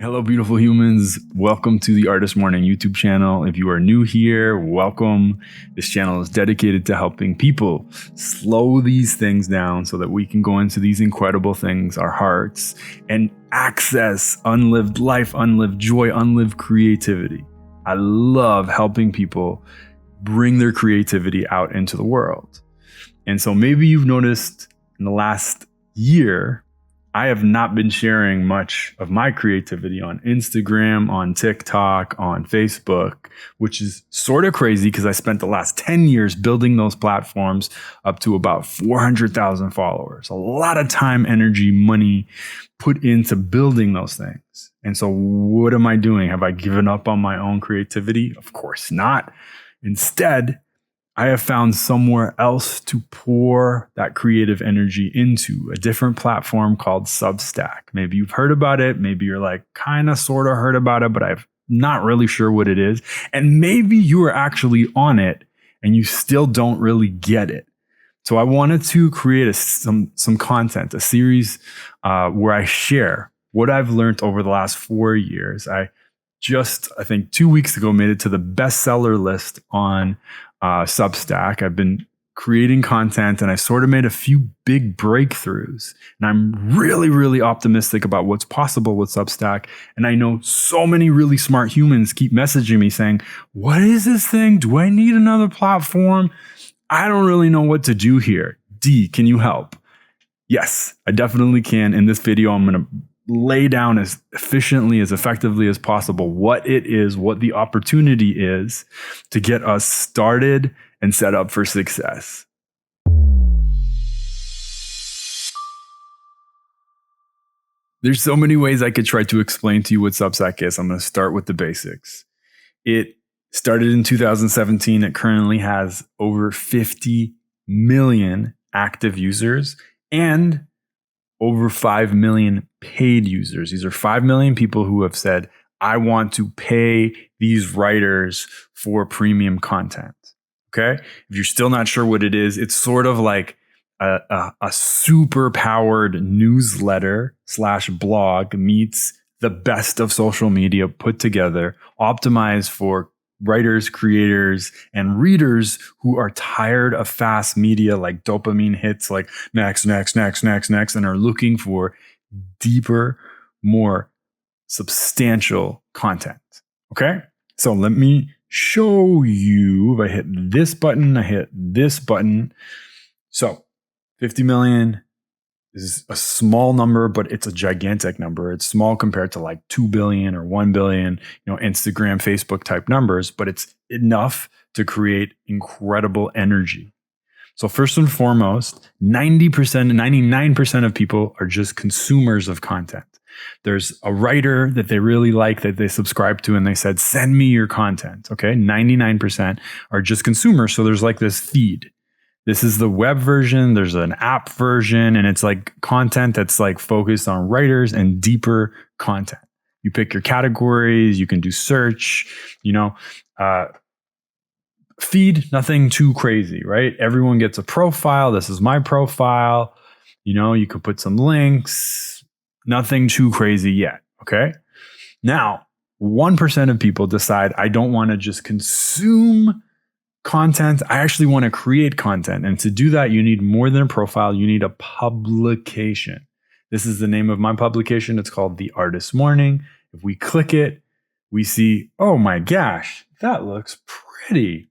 Hello, beautiful humans. Welcome to the Artist Morning YouTube channel. If you are new here, welcome. This channel is dedicated to helping people slow these things down so that we can go into these incredible things, our hearts, and access unlived life, unlived joy, unlived creativity. I love helping people bring their creativity out into the world. And so maybe you've noticed in the last year, I have not been sharing much of my creativity on Instagram, on TikTok, on Facebook, which is sort of crazy because I spent the last 10 years building those platforms up to about 400,000 followers. A lot of time, energy, money put into building those things. And so what am I doing? Have I given up on my own creativity? Of course not. Instead, I have found somewhere else to pour that creative energy into, a different platform called Substack. Maybe you've heard about it. Maybe you're like kind of sort of heard about it, but I'm not really sure what it is. And maybe you are actually on it and you still don't really get it. So I wanted to create some content, a series where I share what I've learned over the last 4 years. I think 2 weeks ago, made it to the bestseller list on Substack. I've been creating content and I sort of made a few big breakthroughs. And I'm really, really optimistic about what's possible with Substack. And I know so many really smart humans keep messaging me saying, what is this thing? Do I need another platform? I don't really know what to do here. D, can you help? Yes, I definitely can. In this video, I'm going to lay down as efficiently, as effectively as possible what it is, what the opportunity is to get us started and set up for success. There's so many ways I could try to explain to you what Substack is. I'm going to start with the basics. It started in 2017. It currently has over 50 million active users and over 5 million paid users. These are 5 million people who have said, I want to pay these writers for premium content. Okay. If you're still not sure what it is, it's sort of like a super powered newsletter / blog meets the best of social media put together, optimized for writers, creators, and readers who are tired of fast media like dopamine hits, like next, and are looking for deeper, more substantial content. Okay? So let me show you. If I hit this button, I hit this button. So 50 million is a small number, but it's a gigantic number. It's small compared to like 2 billion or 1 billion, Instagram, Facebook type numbers, but it's enough to create incredible energy. So first and foremost, 99% of people are just consumers of content. There's a writer that they really like, that they subscribe to, and they said, send me your content. Okay. 99% are just consumers. So there's like this feed. This is the web version. There's an app version, and it's like content that's like focused on writers and deeper content. You pick your categories, you can do search, feed, nothing too crazy, right? Everyone gets a profile. This is my profile. You could put some links, nothing too crazy yet. Okay. Now, 1% of people decide, I don't want to just consume content. I actually want to create content. And to do that, you need more than a profile. You need a publication. This is the name of my publication. It's called The Artist Morning. If we click it, we see, oh my gosh, that looks pretty,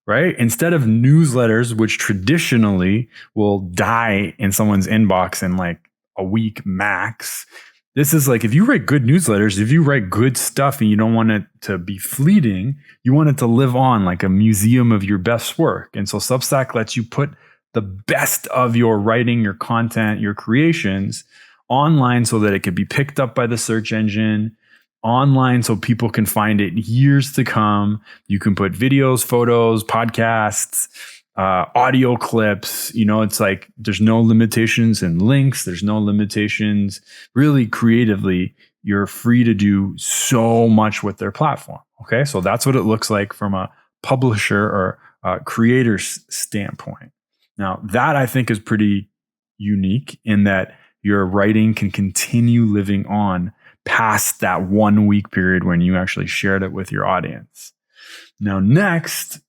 right? Instead of newsletters, which traditionally will die in someone's inbox in like a week max, this is like, if you write good newsletters, if you write good stuff and you don't want it to be fleeting, you want it to live on like a museum of your best work. And so Substack lets you put the best of your writing, your content, your creations online so that it can be picked up by the search engine, online so people can find it years to come. You can put videos, photos, podcasts, audio clips. It's like there's no limitations in links. There's no limitations. Really creatively, you're free to do so much with their platform. Okay, so that's what it looks like from a publisher or creator's standpoint. Now, that I think is pretty unique in that your writing can continue living on past that 1 week period when you actually shared it with your audience. Now, next,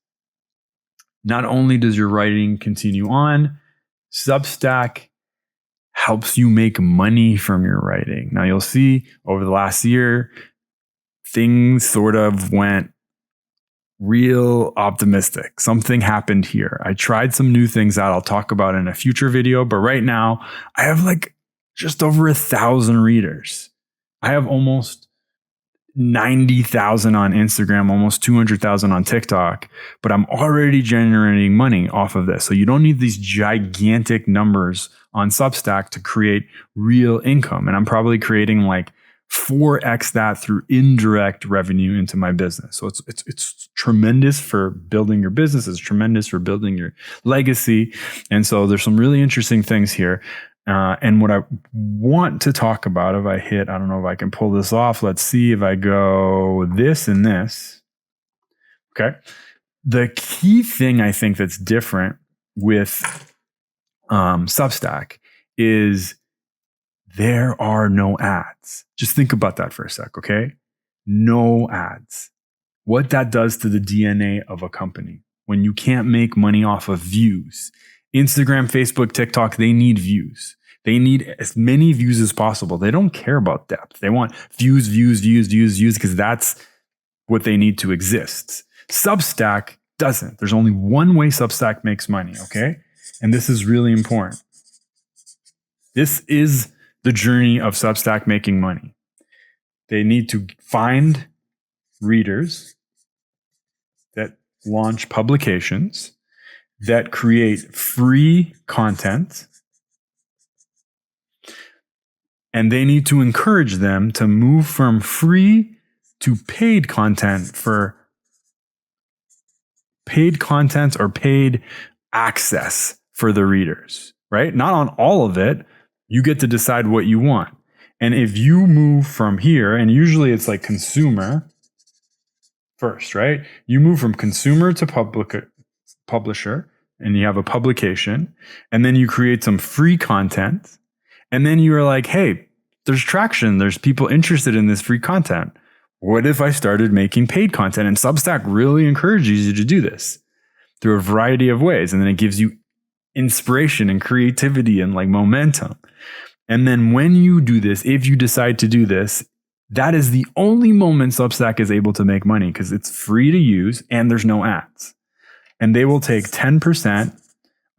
not only does your writing continue on, Substack helps you make money from your writing. Now, you'll see over the last year, things sort of went real optimistic. Something happened here. I tried some new things out I'll talk about in a future video, but right now I have like just over 1,000 readers. I have almost 90,000 on Instagram, almost 200,000 on TikTok, but I'm already generating money off of this. So you don't need these gigantic numbers on Substack to create real income. And I'm probably creating like 4x that through indirect revenue into my business. So it's tremendous for building your business. It's tremendous for building your legacy. And so there's some really interesting things here. And what I want to talk about, I don't know if I can pull this off. Let's see if I go this and this. Okay. The key thing I think that's different with Substack is there are no ads. Just think about that for a sec, okay? No ads. What that does to the DNA of a company when you can't make money off of views. Instagram, Facebook, TikTok, they need views. They need as many views as possible. They don't care about depth. They want views, because that's what they need to exist. Substack doesn't. There's only one way Substack makes money, okay? And this is really important. This is the journey of Substack making money. They need to find readers that launch publications that create free content, and they need to encourage them to move from free to paid content for paid content or paid access for the readers, right? Not on all of it. You get to decide what you want. And if you move from here, and usually it's like consumer first, right? You move from consumer to publisher, and you have a publication, and then you create some free content, and then you're like, hey, there's traction. There's people interested in this free content. What if I started making paid content? And Substack really encourages you to do this through a variety of ways. And then it gives you inspiration and creativity and like momentum. And then when you do this, if you decide to do this, that is the only moment Substack is able to make money because it's free to use and there's no ads. And they will take 10%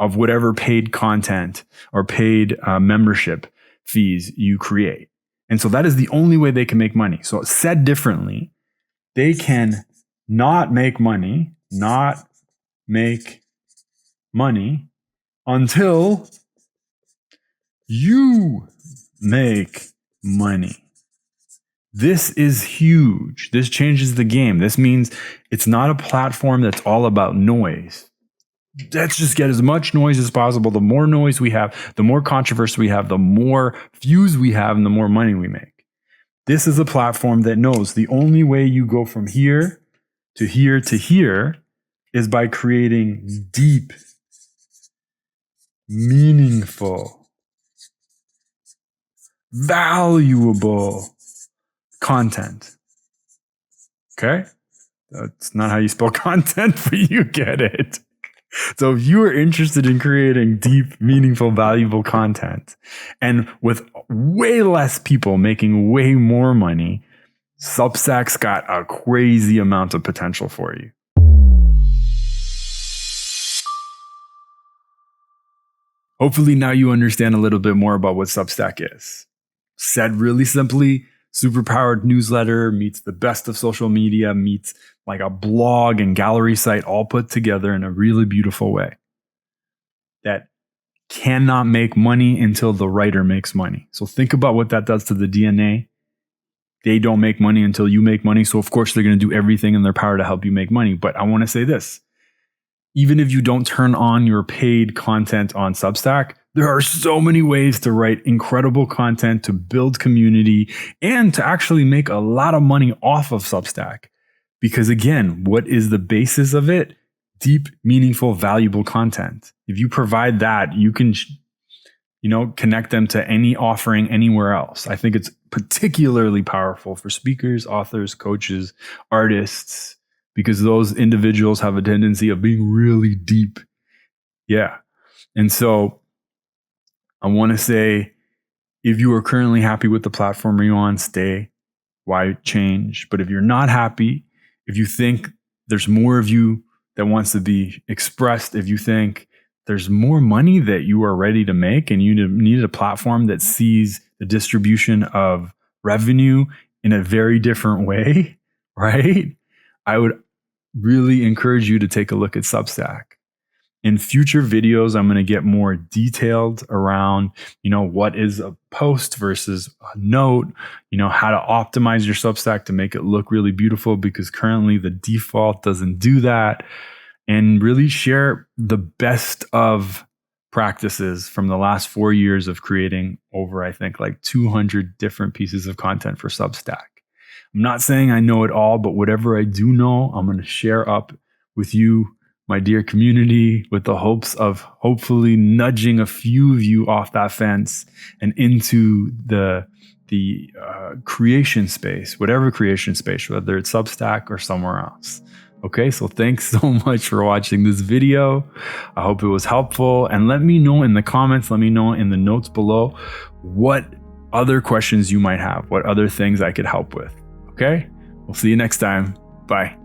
of whatever paid content or paid membership fees you create. And so that is the only way they can make money. So said differently, they can not make money until you make money. This is huge. This changes the game. This means it's not a platform that's all about noise. Let's just get as much noise as possible. The more noise we have, the more controversy we have, the more views we have, and the more money we make. This is a platform that knows the only way you go from here to here to here is by creating deep, meaningful, valuable content. Okay? That's not how you spell content, but you get it. So if you are interested in creating deep, meaningful, valuable content, and with way less people making way more money, Substack's got a crazy amount of potential for you. Hopefully now you understand a little bit more about what Substack is. Said really simply, superpowered newsletter meets the best of social media, meets like a blog and gallery site all put together in a really beautiful way that cannot make money until the writer makes money. So think about what that does to the DNA. They don't make money until you make money. So of course they're going to do everything in their power to help you make money. But I want to say this, even if you don't turn on your paid content on Substack, there are so many ways to write incredible content, to build community, and to actually make a lot of money off of Substack. Because again, what is the basis of it? Deep, meaningful, valuable content. If you provide that, you can connect them to any offering anywhere else. I think it's particularly powerful for speakers, authors, coaches, artists, because those individuals have a tendency of being really deep. Yeah. And so I want to say, if you are currently happy with the platform you're on, stay. Why change? But if you're not happy, if you think there's more of you that wants to be expressed, if you think there's more money that you are ready to make and you need a platform that sees the distribution of revenue in a very different way, right? I would really encourage you to take a look at Substack. In future videos, I'm going to get more detailed around, what is a post versus a note, how to optimize your Substack to make it look really beautiful, because currently the default doesn't do that, and really share the best of practices from the last 4 years of creating over, I think, like 200 different pieces of content for Substack. I'm not saying I know it all, but whatever I do know, I'm going to share up with you, my dear community, with the hopes of hopefully nudging a few of you off that fence and into the creation space, whatever creation space, whether it's Substack or somewhere else. Okay, so thanks so much for watching this video. I hope it was helpful, and let me know in the comments, let me know in the notes below what other questions you might have, what other things I could help with. Okay, we'll see you next time. Bye.